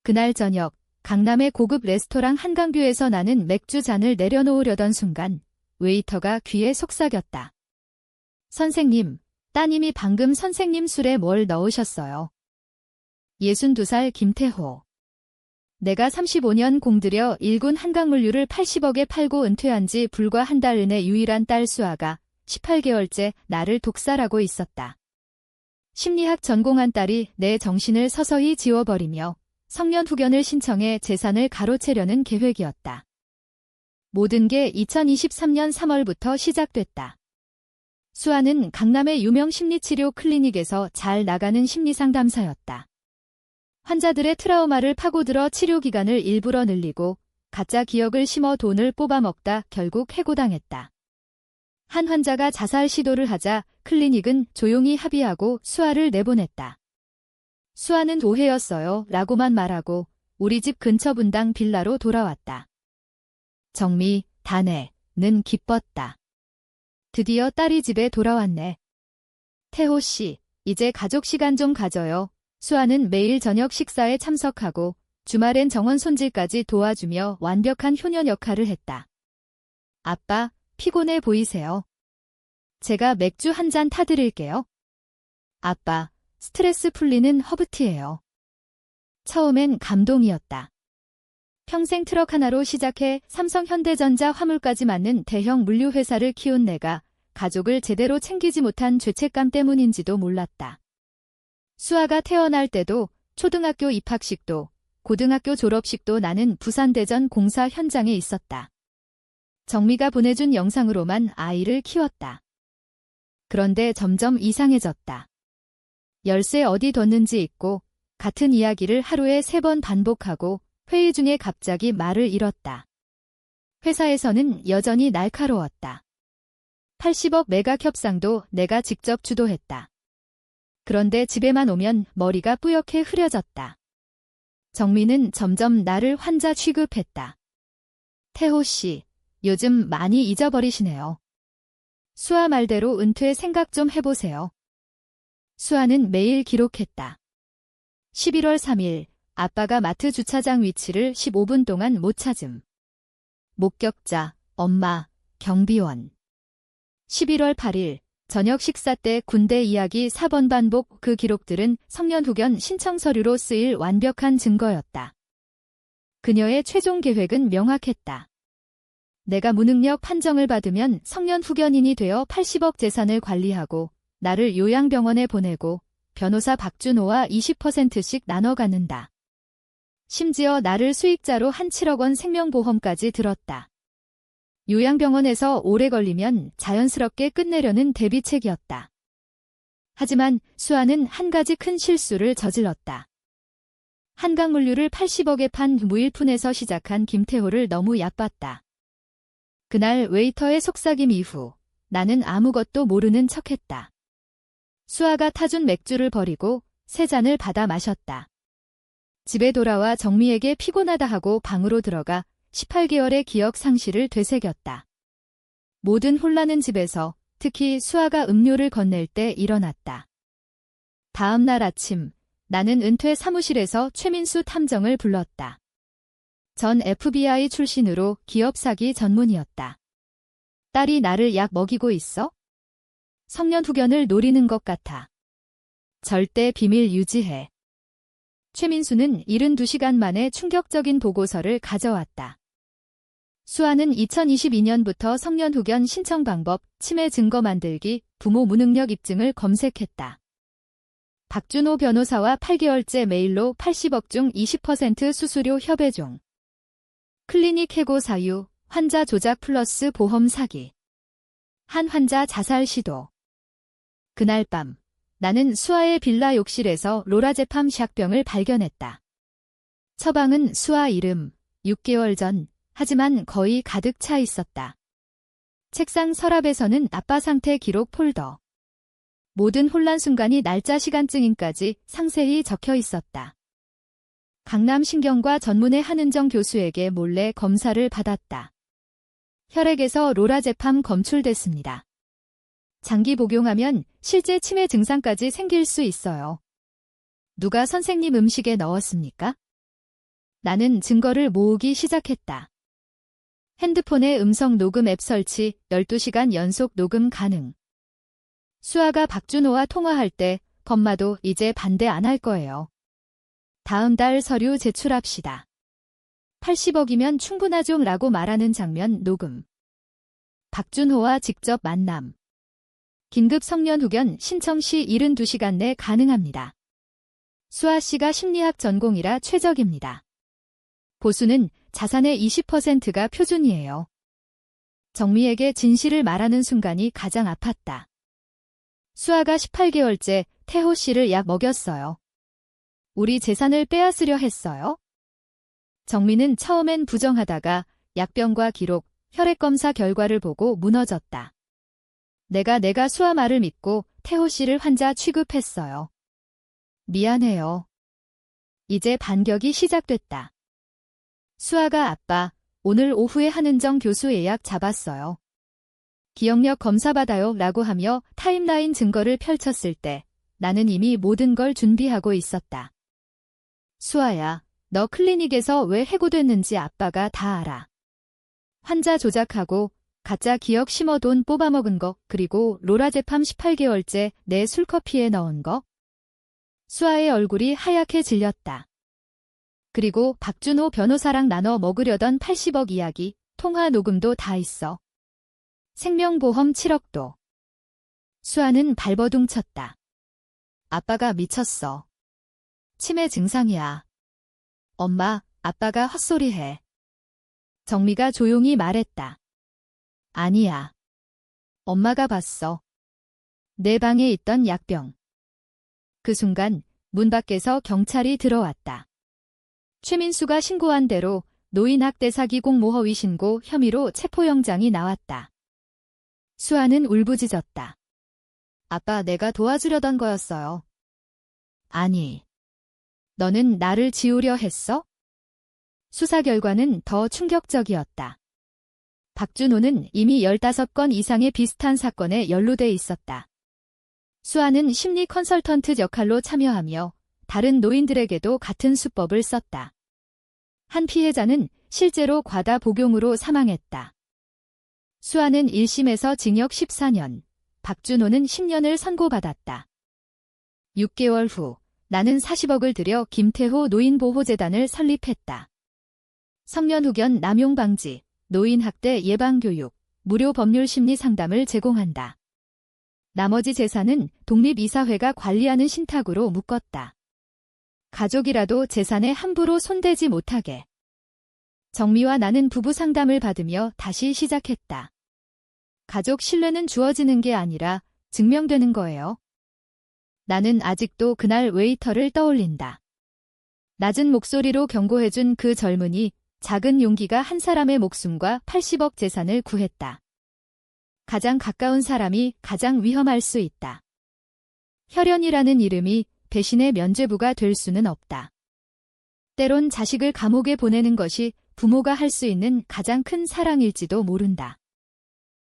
그날 저녁, 강남의 고급 레스토랑 한강뷰에서 나는 맥주 잔을 내려놓으려던 순간 웨이터가 귀에 속삭였다. 선생님, 따님이 방금 선생님 술에 뭘 넣으셨어요? 62살 김태호. 내가 35년 공들여 일군 한강물류를 80억에 팔고 은퇴한 지 불과 한 달 은의 유일한 딸 수아가 18개월째 나를 독살하고 있었다. 심리학 전공한 딸이 내 정신을 서서히 지워버리며 성년 후견을 신청해 재산을 가로채려는 계획이었다. 모든 게 2023년 3월부터 시작됐다. 수아는 강남의 유명 심리치료 클리닉에서 잘 나가는 심리상담사였다. 환자들의 트라우마를 파고들어 치료 기간을 일부러 늘리고 가짜 기억을 심어 돈을 뽑아먹다 결국 해고당했다. 한 환자가 자살 시도를 하자 클리닉은 조용히 합의하고 수아를 내보냈다. 수아는 오해였어요 라고만 말하고 우리 집 근처 분당 빌라로 돌아왔다. 정미, 다네는 기뻤다. 드디어 딸이 집에 돌아왔네. 태호 씨, 이제 가족 시간 좀 가져요. 수아는 매일 저녁 식사에 참석하고 주말엔 정원 손질까지 도와주며 완벽한 효녀 역할을 했다. 아빠, 피곤해 보이세요. 제가 맥주 한 잔 타드릴게요. 아빠, 스트레스 풀리는 허브티예요. 처음엔 감동이었다. 평생 트럭 하나로 시작해 삼성 현대전자 화물까지 맡는 대형 물류회사를 키운 내가 가족을 제대로 챙기지 못한 죄책감 때문인지도 몰랐다. 수아가 태어날 때도 초등학교 입학식도 고등학교 졸업식도 나는 부산대전 공사 현장에 있었다. 정미가 보내준 영상으로만 아이를 키웠다. 그런데 점점 이상해졌다. 열쇠 어디 뒀는지 잊고 같은 이야기를 하루에 3번 반복하고 회의 중에 갑자기 말을 잃었다. 회사에서는 여전히 날카로웠다. 80억 매각 협상도 내가 직접 주도했다. 그런데 집에만 오면 머리가 뿌옇게 흐려졌다. 정미는 점점 나를 환자 취급했다. 태호 씨, 요즘 많이 잊어버리시네요. 수아 말대로 은퇴 생각 좀 해보세요. 수아는 매일 기록했다. 11월 3일, 아빠가 마트 주차장 위치를 15분 동안 못 찾음. 목격자, 엄마, 경비원. 11월 8일, 저녁 식사 때 군대 이야기 4번 반복. 그 기록들은 성년 후견 신청 서류로 쓰일 완벽한 증거였다. 그녀의 최종 계획은 명확했다. 내가 무능력 판정을 받으면 성년 후견인이 되어 80억 재산을 관리하고 나를 요양병원에 보내고 변호사 박준호와 20%씩 나눠 갖는다. 심지어 나를 수익자로 한 7억 원 생명보험까지 들었다. 요양병원에서 오래 걸리면 자연스럽게 끝내려는 대비책이었다. 하지만 수아는 한 가지 큰 실수를 저질렀다. 한강물류를 80억에 판 무일푼에서 시작한 김태호를 너무 얕봤다. 그날 웨이터의 속삭임 이후 나는 아무것도 모르는 척했다. 수아가 타준 맥주를 버리고 3잔을 받아 마셨다. 집에 돌아와 정미에게 피곤하다 하고 방으로 들어가 18개월의 기억 상실을 되새겼다. 모든 혼란은 집에서, 특히 수아가 음료를 건넬 때 일어났다. 다음 날 아침, 나는 은퇴 사무실에서 최민수 탐정을 불렀다. 전 FBI 출신으로 기업 사기 전문이었다. 딸이 나를 약 먹이고 있어? 성년 후견을 노리는 것 같아. 절대 비밀 유지해. 최민수는 72시간 만에 충격적인 보고서를 가져왔다. 수아는 2022년부터 성년 후견 신청 방법, 치매 증거 만들기, 부모 무능력 입증을 검색했다. 박준호 변호사와 8개월째 메일로 80억 중 20% 수수료 협의 중. 클리닉 해고 사유, 환자 조작 플러스 보험 사기. 한 환자 자살 시도. 그날 밤, 나는 수아의 빌라 욕실에서 로라제팜 샥병을 발견했다. 처방은 수아 이름, 6개월 전, 하지만 거의 가득 차 있었다. 책상 서랍에서는 아빠 상태 기록 폴더. 모든 혼란 순간이 날짜 시간증인까지 상세히 적혀 있었다. 강남신경과 전문의 한은정 교수에게 몰래 검사를 받았다. 혈액에서 로라제팜 검출됐습니다. 장기 복용하면 실제 치매 증상까지 생길 수 있어요. 누가 선생님 음식에 넣었습니까? 나는 증거를 모으기 시작했다. 핸드폰에 음성 녹음 앱 설치, 12시간 연속 녹음 가능. 수아가 박준호와 통화할 때 엄마도 이제 반대 안 할 거예요. 다음 달 서류 제출합시다. 80억이면 충분하죠 라고 말하는 장면 녹음. 박준호와 직접 만남. 긴급 성년 후견 신청 시 72시간 내 가능합니다. 수아 씨가 심리학 전공이라 최적입니다. 보수는 자산의 20%가 표준이에요. 정미에게 진실을 말하는 순간이 가장 아팠다. 수아가 18개월째 태호 씨를 약 먹였어요. 우리 재산을 빼앗으려 했어요? 정미는 처음엔 부정하다가 약병과 기록, 혈액검사 결과를 보고 무너졌다. 내가 수아 말을 믿고 태호 씨를 환자 취급했어요. 미안해요. 이제 반격이 시작됐다. 수아가 아빠, 오늘 오후에 한은정 교수 예약 잡았어요. 기억력 검사 받아요 라고 하며 타임라인 증거를 펼쳤을 때 나는 이미 모든 걸 준비하고 있었다. 수아야, 너 클리닉에서 왜 해고됐는지 아빠가 다 알아. 환자 조작하고 가짜 기억 심어 돈 뽑아먹은 거, 그리고 로라제팜 18개월째 내 술커피에 넣은 거. 수아의 얼굴이 하얗게 질렸다. 그리고 박준호 변호사랑 나눠 먹으려던 80억 이야기, 통화 녹음도 다 있어. 생명보험 7억도. 수아는 발버둥 쳤다. 아빠가 미쳤어. 치매 증상이야. 엄마, 아빠가 헛소리해. 정미가 조용히 말했다. 아니야. 엄마가 봤어. 내 방에 있던 약병. 그 순간 문 밖에서 경찰이 들어왔다. 최민수가 신고한 대로 노인학대 사기 공모허위 신고 혐의로 체포영장이 나왔다. 수아는 울부짖었다. 아빠, 내가 도와주려던 거였어요. 아니. 너는 나를 지우려 했어? 수사 결과는 더 충격적이었다. 박준호는 이미 15건 이상의 비슷한 사건에 연루돼 있었다. 수아는 심리 컨설턴트 역할로 참여하며 다른 노인들에게도 같은 수법을 썼다. 한 피해자는 실제로 과다 복용으로 사망했다. 수아는 1심에서 징역 14년, 박준호는 10년을 선고받았다. 6개월 후 나는 40억을 들여 김태호 노인보호재단을 설립했다. 성년 후견 남용 방지, 노인학대 예방교육, 무료 법률 심리 상담을 제공한다. 나머지 재산은 독립이사회가 관리하는 신탁으로 묶었다. 가족이라도 재산에 함부로 손대지 못하게. 정미와 나는 부부 상담을 받으며 다시 시작했다. 가족 신뢰는 주어지는 게 아니라 증명되는 거예요. 나는 아직도 그날 웨이터를 떠올린다. 낮은 목소리로 경고해준 그 젊은이, 작은 용기가 한 사람의 목숨과 80억 재산을 구했다. 가장 가까운 사람이 가장 위험할 수 있다. 혈연이라는 이름이 배신의 면죄부가 될 수는 없다. 때론 자식을 감옥에 보내는 것이 부모가 할 수 있는 가장 큰 사랑일지도 모른다.